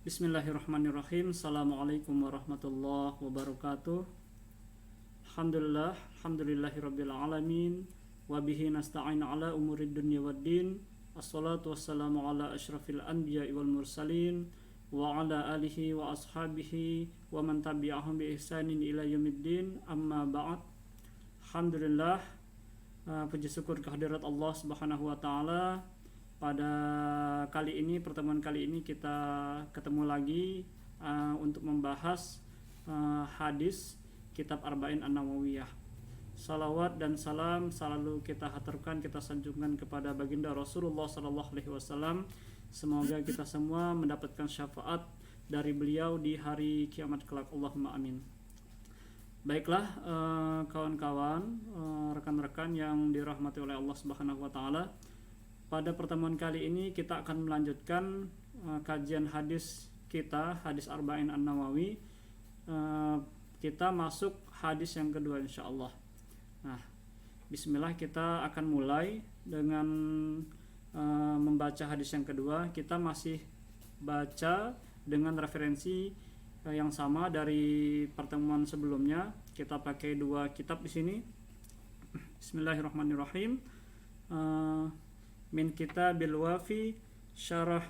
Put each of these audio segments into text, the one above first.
Bismillahirrahmanirrahim. Assalamualaikum warahmatullahi wabarakatuh. Alhamdulillahirabbil alamin wa bihi nasta'in ala umurid dunya waddin. Assalatu wassalamu ala asyrafil anbiya'i wal mursalin wa ala alihi wa ashabihi wa man tabi'ahum bi ihsanin ila yaumiddin. Amma ba'd. Alhamdulillah, puji syukur kehadirat Allah Subhanahu wa taala. Pada pertemuan kali ini kita ketemu lagi untuk membahas hadis kitab Arba'in An-Nawawiyah. Salawat dan salam selalu kita haturkan, kita sanjungkan kepada baginda Rasulullah sallallahu alaihi wasallam. Semoga kita semua mendapatkan syafaat dari beliau di hari kiamat kelak. Allahumma amin. Baiklah, kawan-kawan, rekan-rekan yang dirahmati oleh Allah Subhanahu wa taala. Pada pertemuan kali ini kita akan melanjutkan kajian hadis kita, hadis Arba'in An-Nawawi. Kita masuk hadis yang kedua insyaallah. Nah, bismillah, kita akan mulai dengan membaca hadis yang kedua. Kita masih baca dengan referensi yang sama dari pertemuan sebelumnya. Kita pakai dua kitab di sini. Bismillahirrahmanirrahim. Min kitabil wafi syarah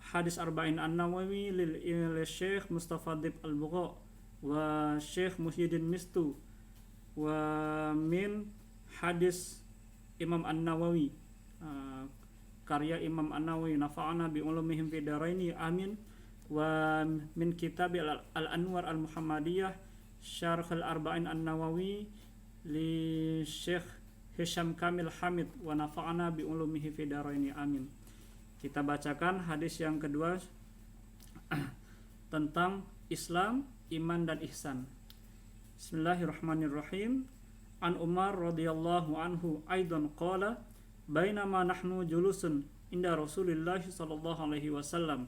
hadis Arba'in An-Nawawi lil Syekh Mustafa Dib Al-Bugha wa Syekh Muhyiddin Mistu wa min hadis Imam An-Nawawi, karya Imam An-Nawawi, nafa'ana bi ulumihim fid dharaini amin. Wa min kitab Al-Anwar Al-Muhammadiyah syarh Al-Arba'in An-Nawawi li Syekh Hisham Kamil Hamid wa nafa'ana bi ulumihi fid dharaini amin. Kita bacakan hadis yang kedua tentang Islam, iman dan ihsan. Bismillahirrahmanirrahim. An Umar radhiyallahu anhu aidan qala bainama nahnu julusun inda Rasulillah sallallahu alaihi wasallam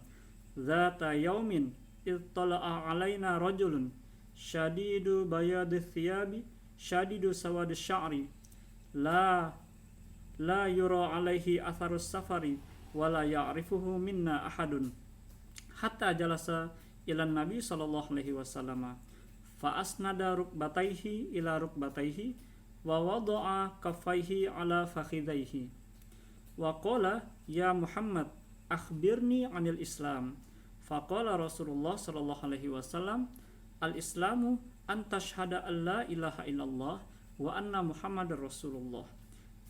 dzata yaumin ittala'a alaina rajulun syadidu bayadith thiyabi syadidu sawadis sya'ri la yura alaihi atharus safari wala ya'rifuhu minna ahadun hatta jalasa ila nabi sallallahu alaihi wasallam fa asnada rukbataihi ila rukbataihi wa wada'a kaffaihi ala fakhidaihi wa qala ya Muhammad akhbirni 'anil Islam. Faqala Rasulullah sallallahu alaihi wasallam al Islamu an tashhada an la ilaha illallah wa anna Muhammadar Rasulullah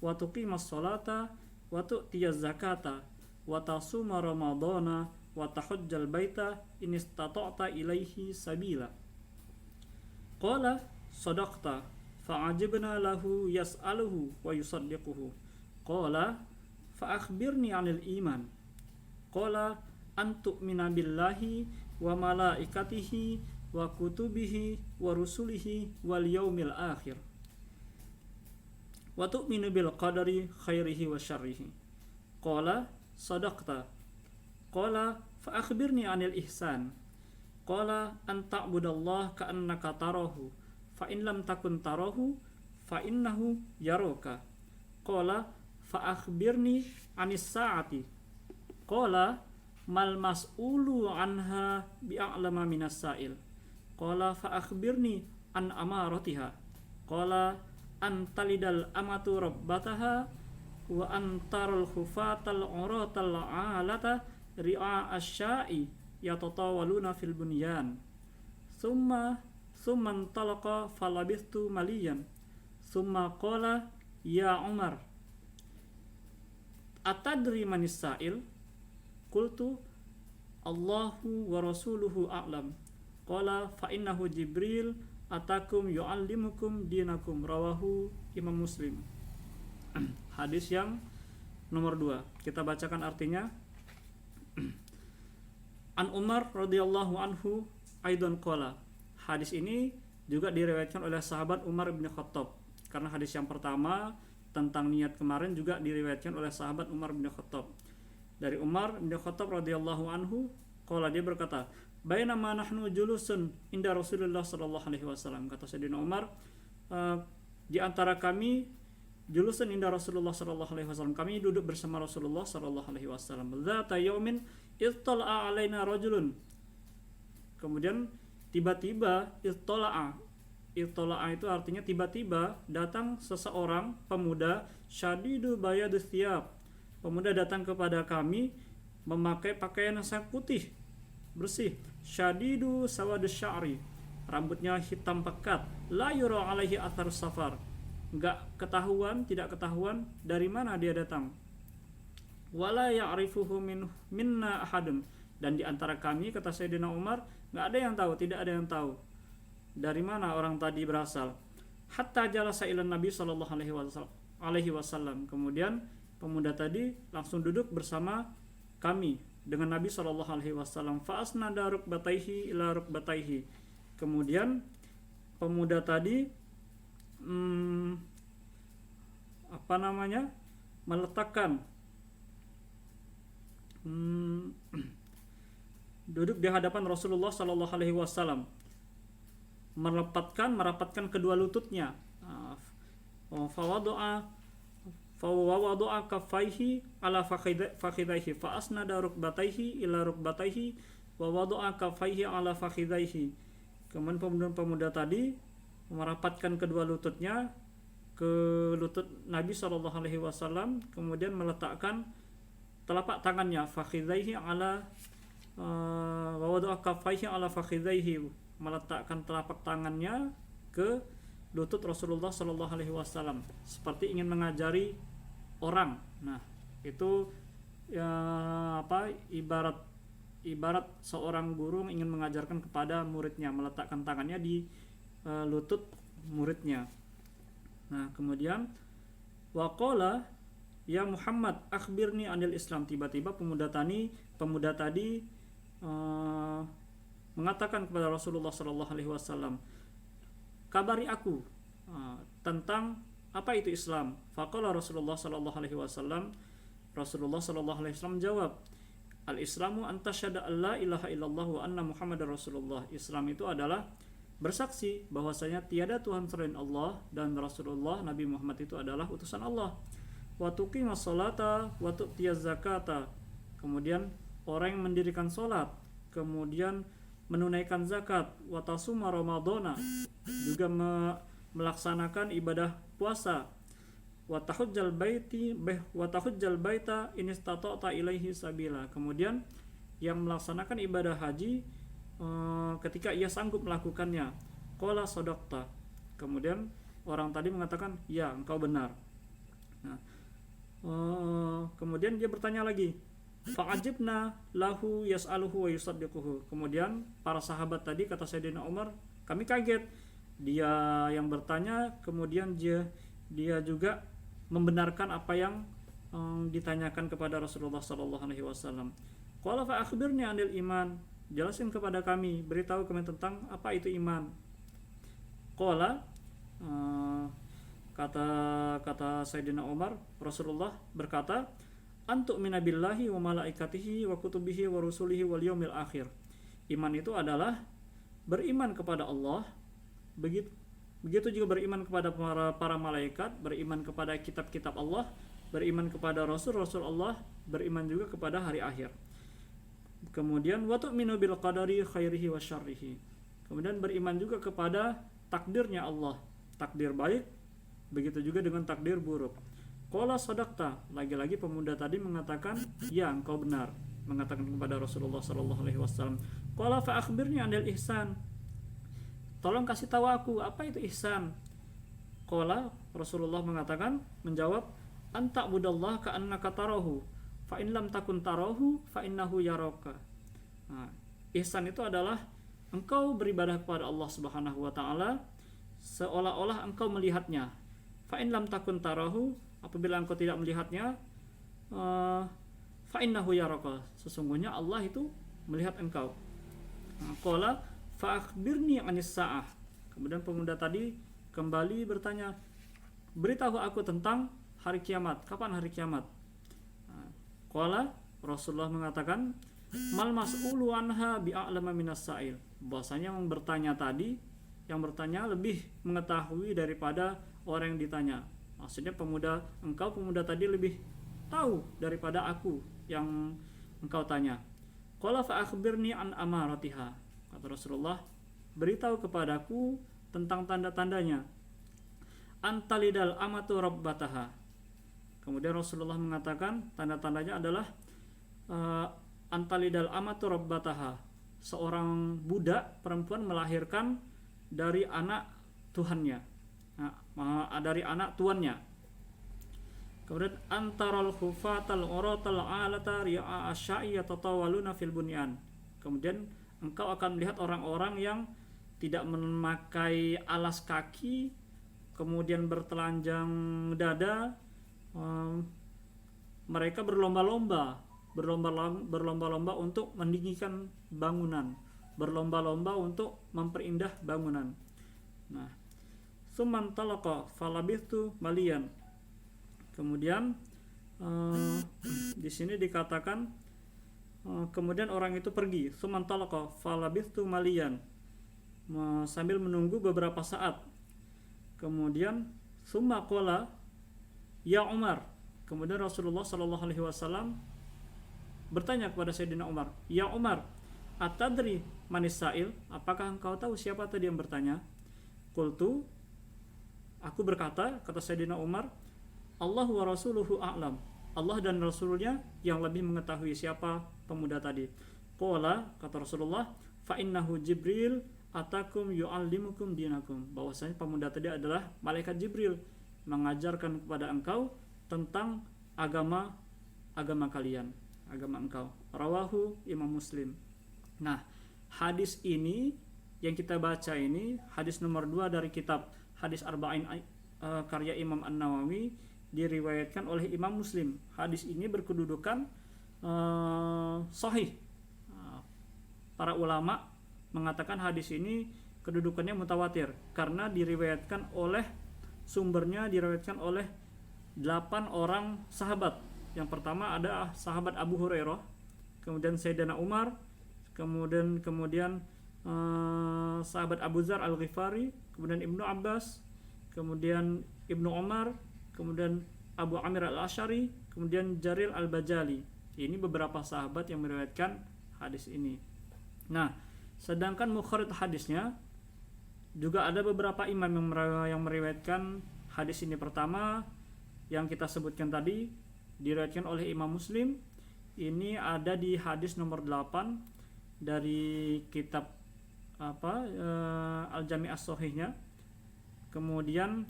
wa tuqimas salata wa tu'tiyaz zakata wa tasuma ramadana wa tahujjal baita in istata'ta ilaihi sabila. Qala sadaqta fa'ajibna lahu yas'aluhu wa yusaddiquhu. Qala fa akhbirni 'anil iman. Qala an tu'mina billahi wa malaikatihi wa kutubihi wa rusulihi wal yaumil akhir wa tu'minu bil qadari khairihi wa syarrihi. Qala sadaqta. Qala fa akhbirni 'anil ihsan. Qala an ta'budallaha ka'annaka tarahu fa in lam takun tarahu fa innahu yaraka. Qala fa akhbirni 'anis sa'ati. Qala mal mas'ulu anha bi'a'lama minas sa'il. Qala fa akhbirni an amaratiha. Qala antalidal amatu rabbataha wa antarul khufatal uratal alata ri'a asya'i yatatawaluna fil bunyan. Thumma talaqa falabithtu maliyan. Thumma qala ya Umar atadri manis sa'il? Qultu Allahu wa rasuluhu a'lam. Qala fa innahu Jibril atakum yu'allimukum dinakum. Rawahu Imam Muslim. Hadis yang nomor 2. Kita bacakan artinya. An Umar radhiyallahu anhu aidan qala. Hadis ini juga diriwayatkan oleh sahabat Umar bin Khattab. Karena hadis yang pertama tentang niat kemarin juga diriwayatkan oleh sahabat Umar bin Khattab. Dari Umar bin Khattab radhiyallahu anhu qala, dia berkata, bainama nahnu julusun inda Rasulullah sallallahu alaihi wasallam. Kata Sayyidina Umar, di antara kami julusun inda Rasulullah sallallahu alaihi wasallam, kami duduk bersama Rasulullah sallallahu alaihi wasallam. Dzata yaumin ittala'a alaina rajulun. Kemudian tiba-tiba ittala'a itu artinya tiba-tiba datang seseorang pemuda syadidu bayadus thiyab. Pemuda datang kepada kami memakai pakaian yang sangat putih, bersih. Syadidu sawadus sya'ri, rambutnya hitam pekat. La yura alaihi atharus safar, tidak ketahuan dari mana dia datang. Wala ya'rifuhu minna ahadun, dan di antara kami, kata Sayyidina Umar, tidak ada yang tahu dari mana orang tadi berasal. Hatta jalasa ila Nabi sallallahu alaihi wasallam. Kemudian pemuda tadi langsung duduk bersama kami dengan Nabi sallallahu alaihi wasallam. Fa asnada rukbataihi ila rukbataihi. Kemudian pemuda tadi meletakkan duduk di hadapan Rasulullah sallallahu alaihi wasallam, merapatkan kedua lututnya. Fawadu'a kaffaihi ala fakhidaihi fa asnada rukbataihi ila rukbataihi wa wadu'a kaffaihi ala fakhidaihi. Kemudian pemuda tadi merapatkan kedua lututnya ke lutut Nabi sallallahu alaihi wasallam, kemudian meletakkan telapak tangannya fakhidaihi ala wa wadu'a kaffaihi ala fakhidaihi, meletakkan telapak tangannya ke lutut Rasulullah sallallahu alaihi wasallam seperti ingin mengajari orang. Nah, itu ibarat seorang guru ingin mengajarkan kepada muridnya, meletakkan tangannya di lutut muridnya. Nah, kemudian waqala ya Muhammad akhbirni anil Islam. Tiba-tiba pemuda tadi mengatakan kepada Rasulullah sallallahu alaihi wasallam, kabari aku tentang apa itu Islam. Faqala Rasulullah sallallahu alaihi wasallam menjawab, al-Islamu antasyhadu an la ilaha illallah wa anna Muhammadar Rasulullah. Islam itu adalah bersaksi bahwasanya tiada Tuhan selain Allah dan Rasulullah Nabi Muhammad itu adalah utusan Allah. Wa tuqimas sholata wa tu'tiyaz zakata. Kemudian orang yang mendirikan salat, kemudian menunaikan zakat, wa tasuma ramadhana, juga melaksanakan ibadah puasa, wa tahujjal baita in istata'ta ilaihi sabila. Kemudian yang melaksanakan ibadah haji ketika ia sanggup melakukannya. Qala sadaqta. Kemudian orang tadi mengatakan, ya, engkau benar. Nah, kemudian dia bertanya lagi, fa'ajibna lahu yas'aluhu wa yusaddiquhu. Kemudian para sahabat tadi, kata Sayyidina Umar, kami kaget. Dia yang bertanya, kemudian dia juga membenarkan apa yang ditanyakan kepada Rasulullah sallallahu alaihi wasallam. Qala fa akhbirni 'anil iman. Jelasin kepada kami, beritahu kami tentang apa itu iman. Qala kata Sayyidina Umar, Rasulullah berkata, antu'mina billahi wa malaikatihi wa kutubihi wa rusulihi wal yaumil akhir. Iman itu adalah beriman kepada Allah, begitu juga beriman kepada para malaikat, beriman kepada kitab-kitab Allah, beriman kepada rasul-rasul Allah, beriman juga kepada hari akhir. Kemudian wa tu'minu bil qadari khairihi wa syarrihi. Kemudian beriman juga kepada takdirnya Allah, takdir baik, begitu juga dengan takdir buruk. Qala sadaqta. Lagi-lagi pemuda tadi mengatakan, ya, engkau benar, mengatakan kepada Rasulullah sallallahu alaihi wasallam. Qala fa akhbirni 'anil ihsan. Tolong kasih tahu aku apa itu ihsan. Qala, Rasulullah menjawab, anta budallah ka'annaka tarahu, fa in lam takun tarahu fa innahu yaraka. Nah, ihsan itu adalah engkau beribadah kepada Allah Subhanahu wa taala seolah-olah engkau melihatnya. Fa in lam takun tarahu, apabila engkau tidak melihatnya, fa innahu yaraka, sesungguhnya Allah itu melihat engkau. Qala fa akhbirni 'anis sa'ah. Kemudian pemuda tadi kembali bertanya, beritahu aku tentang hari kiamat, kapan hari kiamat? Qala, Rasulullah mengatakan, mal mas'ulu anha bi'a'lama minas sa'il. Bahwasanya yang bertanya lebih mengetahui daripada orang yang ditanya. Maksudnya pemuda tadi lebih tahu daripada aku yang engkau tanya. Qala fa akhbirni an amaratiha. Kata Rasulullah, beritahu kepadaku tentang tanda-tandanya. Antalidal amatu rabbataha. Kemudian Rasulullah mengatakan tanda-tandanya adalah antalidal amatu rabbataha. Seorang budak perempuan melahirkan dari anak tuannya. Dari anak tuannya. Kemudian antaral khufatal uratal alata ri'a asya'i yatatawaluna fil bunyan. Kemudian engkau akan melihat orang-orang yang tidak memakai alas kaki, kemudian bertelanjang dada. Mereka berlomba-lomba untuk meninggikan bangunan, berlomba-lomba untuk memperindah bangunan. Nah, summan talaqa falabithtu maliyan. Kemudian di sini dikatakan kemudian orang itu pergi, summan talaqa falabithtu maliyan, sambil menunggu beberapa saat. Kemudian summa qala ya Umar. Kemudian Rasulullah sallallahu alaihi wasallam bertanya kepada Sayyidina Umar, "Ya Umar, atadri manis sa'il? Apakah engkau tahu siapa tadi yang bertanya?" Qultu, aku berkata, kata Sayyidina Umar, Allah wa rasuluhu a'lam. Allah dan Rasulnya yang lebih mengetahui siapa pemuda tadi. Qala, kata Rasulullah, fa innahu Jibril atakum yu'allimukum dinakum. Bahwasanya pemuda tadi adalah malaikat Jibril, mengajarkan kepada engkau tentang agama kalian, agama engkau. Rawahu Imam Muslim. Nah, hadis ini yang kita baca ini hadis nomor 2 dari kitab Hadis Arba'in karya Imam An-Nawawi, diriwayatkan oleh Imam Muslim. Hadis ini berkedudukan sahih. Para ulama mengatakan hadis ini kedudukannya mutawatir karena sumbernya diriwayatkan oleh 8 orang sahabat. Yang pertama ada sahabat Abu Hurairah, kemudian Sayyidina Umar, kemudian sahabat Abu Dzar Al-Ghifari, kemudian Ibnu Abbas, kemudian Ibnu Umar, kemudian Abu Amir Al-Asy'ari, kemudian Jarir Al-Bajali. Ini beberapa sahabat yang meriwayatkan hadis ini. Nah, sedangkan mukharrid hadisnya juga ada beberapa imam yang meriwayatkan hadis ini. Pertama yang kita sebutkan tadi diriwayatkan oleh Imam Muslim. Ini ada di hadis nomor 8 dari kitab Al-Jami' As-Shahihnya. Kemudian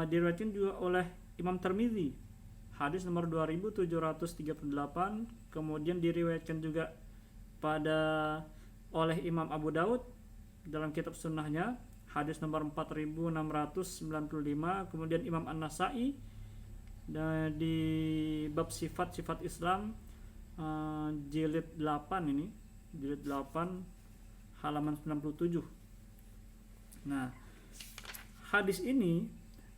diriwayatkan juga oleh Imam Tirmidzi, hadis nomor 2738. Kemudian diriwayatkan juga oleh Imam Abu Daud dalam kitab sunnahnya, hadis nomor 4695. Kemudian Imam An-Nasa'i di bab sifat-sifat Islam, jilid 8 halaman 97. Nah, hadis ini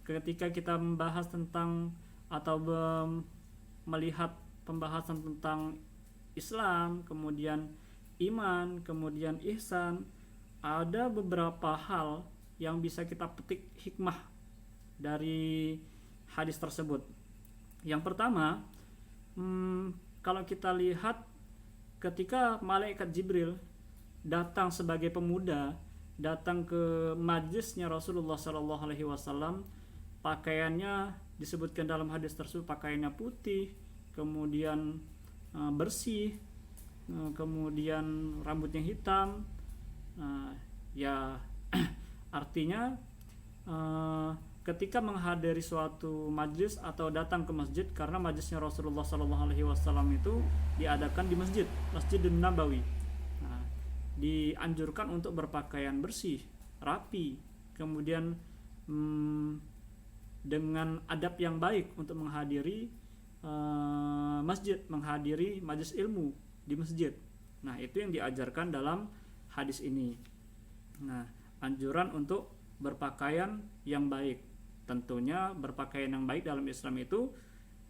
ketika kita membahas tentang atau melihat pembahasan tentang Islam, kemudian iman, kemudian ihsan, ada beberapa hal yang bisa kita petik hikmah dari hadis tersebut. Yang pertama, kalau kita lihat ketika malaikat Jibril datang sebagai pemuda, datang ke majlisnya Rasulullah SAW, pakaiannya disebutkan dalam hadis tersebut pakaiannya putih, kemudian bersih, kemudian rambutnya hitam. Ya artinya ketika menghadiri suatu majlis atau datang ke masjid, karena majlisnya Rasulullah SAW itu diadakan di Masjidun Nabawi. Nah, dianjurkan untuk berpakaian bersih, rapi, kemudian dengan adab yang baik untuk menghadiri masjid, menghadiri majlis ilmu di masjid. Nah, itu yang diajarkan dalam hadis ini. Nah, anjuran untuk berpakaian yang baik. Tentunya berpakaian yang baik dalam Islam itu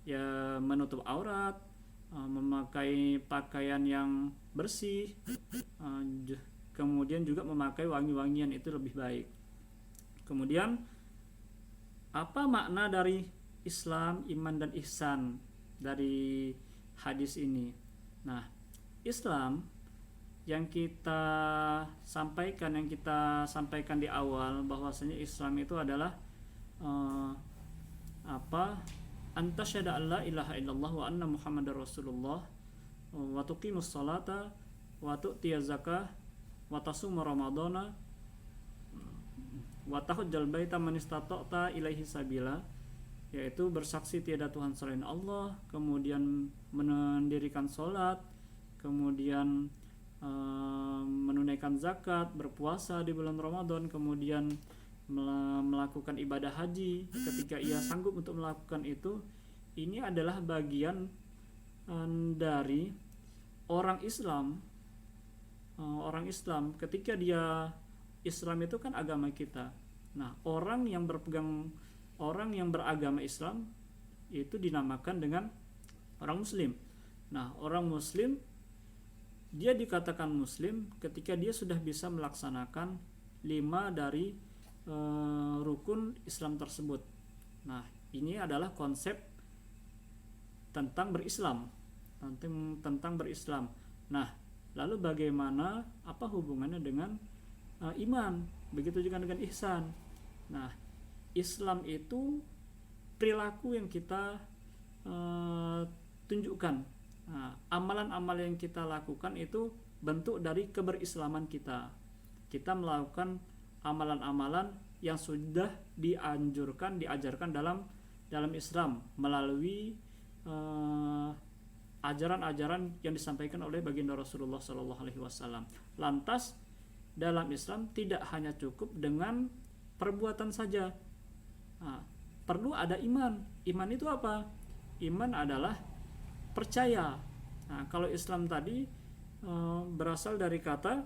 ya menutup aurat, memakai pakaian yang bersih, kemudian juga memakai wangi-wangian, itu lebih baik. Kemudian apa makna dari Islam, iman dan ihsan dari hadis ini? Nah, Islam yang kita sampaikan di awal, bahwasanya Islam itu adalah uh, apa antasyhada alla ilaha illallah wa anna muhammadar rasulullah wa tuqimus salata wa tu'tiyaz zakah wa tasuma ramadhana wa tahujjal baita man istata'ta ilaihi sabila, yaitu bersaksi tiada Tuhan selain Allah, kemudian mendirikan salat, kemudian menunaikan zakat, berpuasa di bulan Ramadan, kemudian melakukan ibadah haji ketika ia sanggup untuk melakukan itu. Ini adalah bagian dari orang Islam. Orang Islam ketika dia Islam itu kan agama kita. Nah, orang yang beragama Islam itu dinamakan dengan orang Muslim. Nah, orang Muslim dia dikatakan Muslim ketika dia sudah bisa melaksanakan 5 dari rukun Islam tersebut. Nah, ini adalah konsep tentang berislam, tentang berislam. Nah, lalu bagaimana, apa hubungannya dengan iman? Begitu juga dengan ihsan. Nah, Islam itu perilaku yang kita tunjukkan. Nah, amalan-amalan yang kita lakukan itu bentuk dari keberislaman kita. Kita melakukan amalan-amalan yang sudah diajarkan dalam Islam melalui ajaran-ajaran yang disampaikan oleh baginda Rasulullah SAW. Lantas dalam Islam tidak hanya cukup dengan perbuatan saja. Nah, perlu ada iman. Iman itu apa? Iman adalah percaya. Nah, kalau Islam tadi berasal dari kata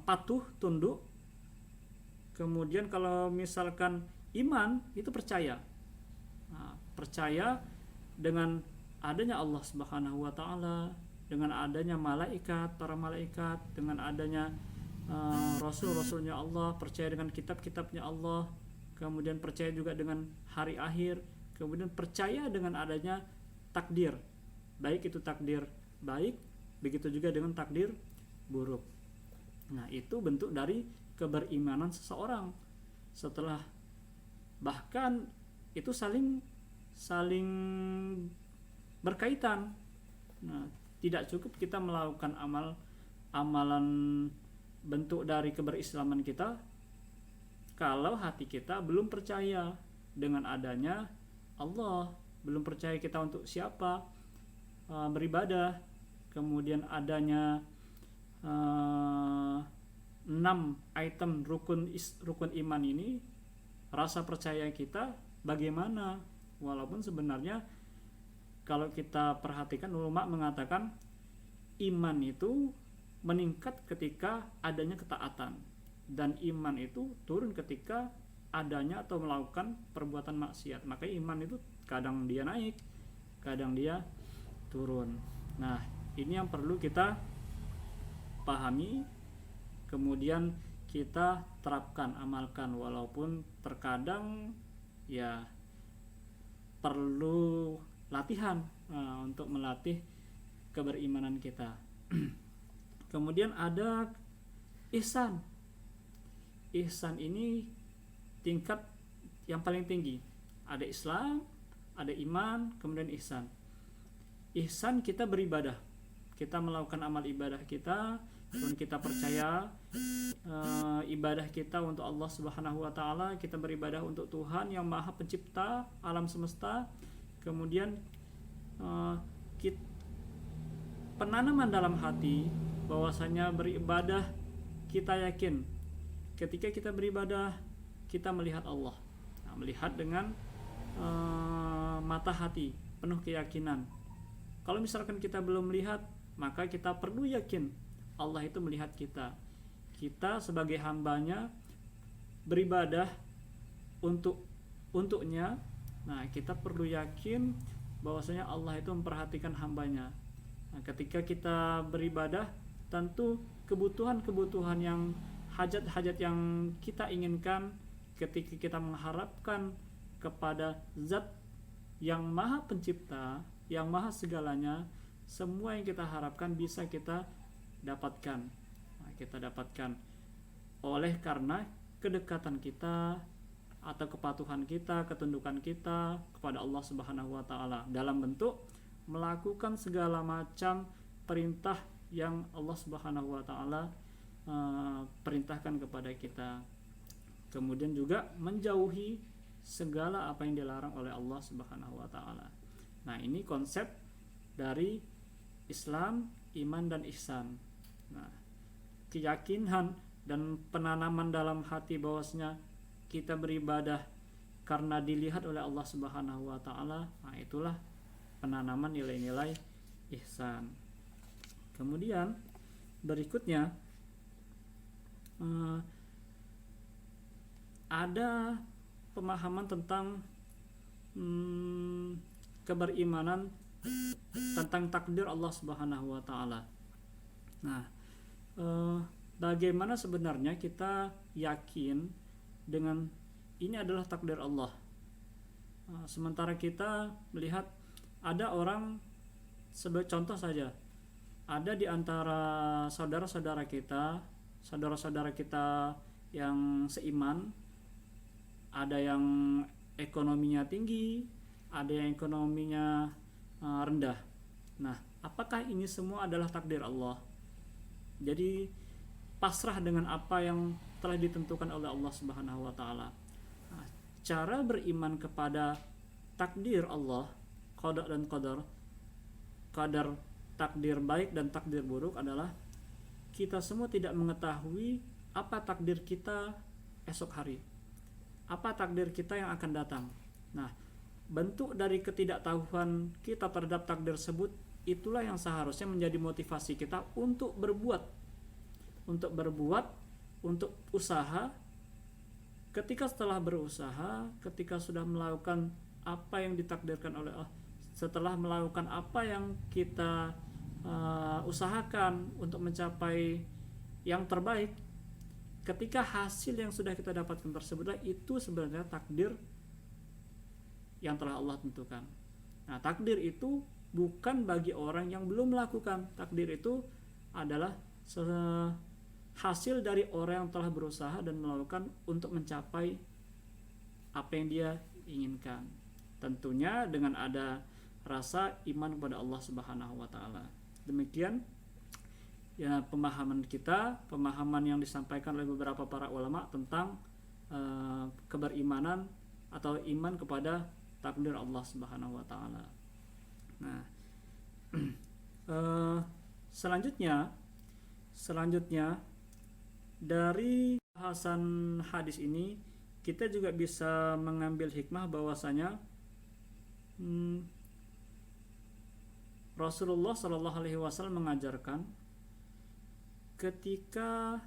patuh, tunduk. Kemudian kalau misalkan iman itu percaya. Nah, percaya dengan adanya Allah Subhanahu wa taala, dengan adanya malaikat, para malaikat, dengan adanya rasul-rasulnya Allah, percaya dengan kitab-kitabnya Allah, kemudian percaya juga dengan hari akhir, kemudian percaya dengan adanya takdir, baik itu takdir baik, begitu juga dengan takdir buruk. Nah, itu bentuk dari keberimanan seseorang. Setelah bahkan itu saling berkaitan. Nah, tidak cukup kita melakukan amalan bentuk dari keberislaman kita kalau hati kita belum percaya dengan adanya Allah, belum percaya kita untuk siapa beribadah, kemudian adanya 6 item rukun iman ini, rasa percaya kita bagaimana? Walaupun sebenarnya kalau kita perhatikan, ulama mengatakan iman itu meningkat ketika adanya ketaatan, dan iman itu turun ketika adanya atau melakukan perbuatan maksiat. Maka iman itu kadang dia naik, kadang dia turun. Nah, ini yang perlu kita pahami, kemudian kita terapkan, amalkan, walaupun terkadang ya perlu latihan untuk melatih keberimanan kita. Kemudian ada ihsan. Ihsan ini tingkat yang paling tinggi. Ada Islam, ada iman, kemudian ihsan. Ihsan kita beribadah, kita melakukan amal ibadah kita, kemudian kita percaya ibadah kita untuk Allah Subhanahu wa taala, kita beribadah untuk Tuhan yang Maha Pencipta alam semesta. Kemudian penanaman dalam hati bahwasanya beribadah, kita yakin ketika kita beribadah kita melihat Allah. Nah, melihat dengan mata hati, penuh keyakinan. Kalau misalkan kita belum melihat, maka kita perlu yakin Allah itu melihat kita. Kita sebagai hambanya beribadah untuknya. Nah, kita perlu yakin bahwasanya Allah itu memperhatikan hambanya. Nah, ketika kita beribadah, tentu kebutuhan-kebutuhan yang hajat-hajat yang kita inginkan, ketika kita mengharapkan kepada Zat yang Maha Pencipta, yang Maha segalanya, semua yang kita harapkan bisa kita dapatkan. Nah, kita dapatkan oleh karena kedekatan kita atau kepatuhan kita, ketundukan kita kepada Allah Subhanahu wa taala dalam bentuk melakukan segala macam perintah yang Allah Subhanahu wa taala perintahkan kepada kita. Kemudian juga menjauhi segala apa yang dilarang oleh Allah Subhanahu wa taala. Nah, ini konsep dari Islam, iman dan ihsan. Nah, keyakinan dan penanaman dalam hati bahwasanya kita beribadah karena dilihat oleh Allah Subhanahu wa taala, nah itulah penanaman nilai-nilai ihsan. Kemudian berikutnya ada pemahaman tentang keberimanan tentang takdir Allah Subhanahu wa taala. Nah, bagaimana sebenarnya kita yakin dengan ini adalah takdir Allah? Sementara kita melihat ada orang, sebagai contoh saja, ada di antara saudara-saudara kita yang seiman, ada yang ekonominya tinggi, ada yang ekonominya rendah. Nah, apakah ini semua adalah takdir Allah? Jadi pasrah dengan apa yang telah ditentukan oleh Allah Subhanahu wa taala. Nah, cara beriman kepada takdir Allah, qada dan qadar, qadar takdir baik dan takdir buruk adalah kita semua tidak mengetahui apa takdir kita esok hari, apa takdir kita yang akan datang. Nah, bentuk dari ketidaktahuan kita terhadap takdir tersebut, itulah yang seharusnya menjadi motivasi kita untuk berbuat, untuk usaha. Ketika setelah berusaha, ketika sudah melakukan apa yang ditakdirkan oleh Allah, setelah melakukan apa yang kita usahakan untuk mencapai yang terbaik, ketika hasil yang sudah kita dapatkan tersebutlah itu sebenarnya takdir yang telah Allah tentukan. Nah, takdir itu bukan bagi orang yang belum melakukan. Takdir itu adalah hasil dari orang yang telah berusaha dan melakukan untuk mencapai apa yang dia inginkan. Tentunya dengan ada rasa iman kepada Allah Subhanahu wa taala. Demikian ya pemahaman yang disampaikan oleh beberapa para ulama tentang keberimanan atau iman kepada takdir Allah Subhanahu wa taala. Nah, selanjutnya dari bahasan hadis ini kita juga bisa mengambil hikmah bahwasanya Rasulullah Shallallahu Alaihi Wasallam mengajarkan ketika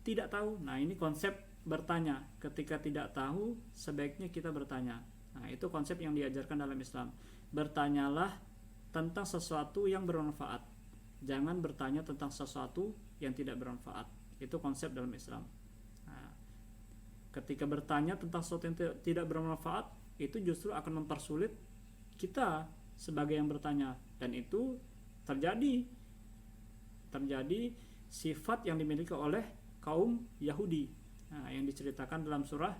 tidak tahu. Nah, ini konsep bertanya. Ketika tidak tahu, sebaiknya kita bertanya. Nah, itu konsep yang diajarkan dalam Islam. Bertanyalah tentang sesuatu yang bermanfaat. Jangan bertanya tentang sesuatu yang tidak bermanfaat. Itu konsep dalam Islam. Nah, ketika bertanya tentang sesuatu yang tidak bermanfaat, itu justru akan mempersulit kita sebagai yang bertanya, dan itu terjadi sifat yang dimiliki oleh kaum Yahudi. Nah, yang diceritakan dalam surah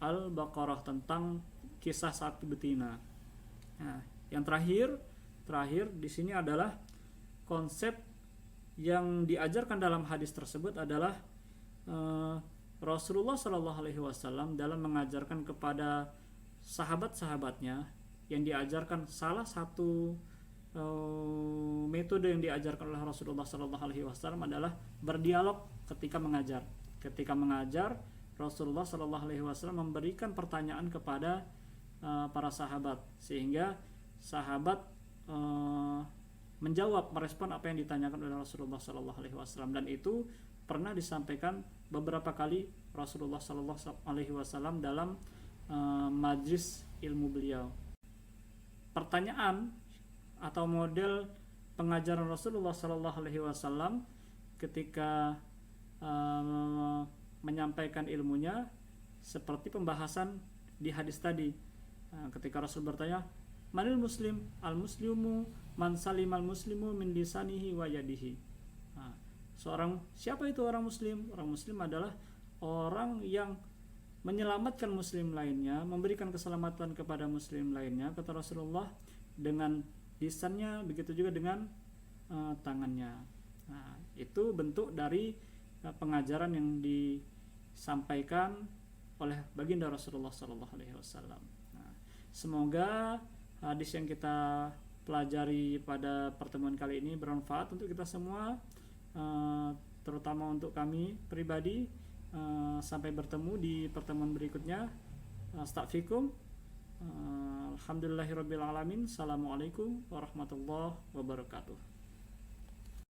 Al-Baqarah tentang kisah sapi betina. Nah, yang terakhir di sini adalah konsep yang diajarkan dalam hadis tersebut adalah Rasulullah Shallallahu Alaihi Wasallam dalam mengajarkan kepada sahabat-sahabatnya, yang diajarkan salah satu metode yang diajarkan oleh Rasulullah Shallallahu Alaihi Wasallam adalah berdialog ketika mengajar. Ketika mengajar, Rasulullah Shallallahu Alaihi Wasallam memberikan pertanyaan kepada para sahabat, sehingga sahabat menjawab, merespon apa yang ditanyakan oleh Rasulullah Shallallahu Alaihi Wasallam, dan itu pernah disampaikan beberapa kali Rasulullah Shallallahu Alaihi Wasallam dalam majlis ilmu beliau. Pertanyaan atau model pengajaran Rasulullah Shallallahu Alaihi Wasallam ketika menyampaikan ilmunya seperti pembahasan di hadis tadi. Ketika Rasul bertanya, manil muslim, al muslimu man salimal muslimu min lisanihi wa yadihi. Nah, siapa itu orang muslim? Orang muslim adalah orang yang menyelamatkan muslim lainnya, memberikan keselamatan kepada muslim lainnya, kata Rasulullah, dengan lisannya, begitu juga dengan tangannya. Nah, itu bentuk dari pengajaran yang disampaikan oleh baginda Rasulullah SAW. Nah, semoga hadis yang kita pelajari pada pertemuan kali ini bermanfaat untuk kita semua, terutama untuk kami pribadi. Sampai bertemu di pertemuan berikutnya. Astaghfirukum. Alhamdulillahirabbil alamin. Assalamualaikum warahmatullahi wabarakatuh.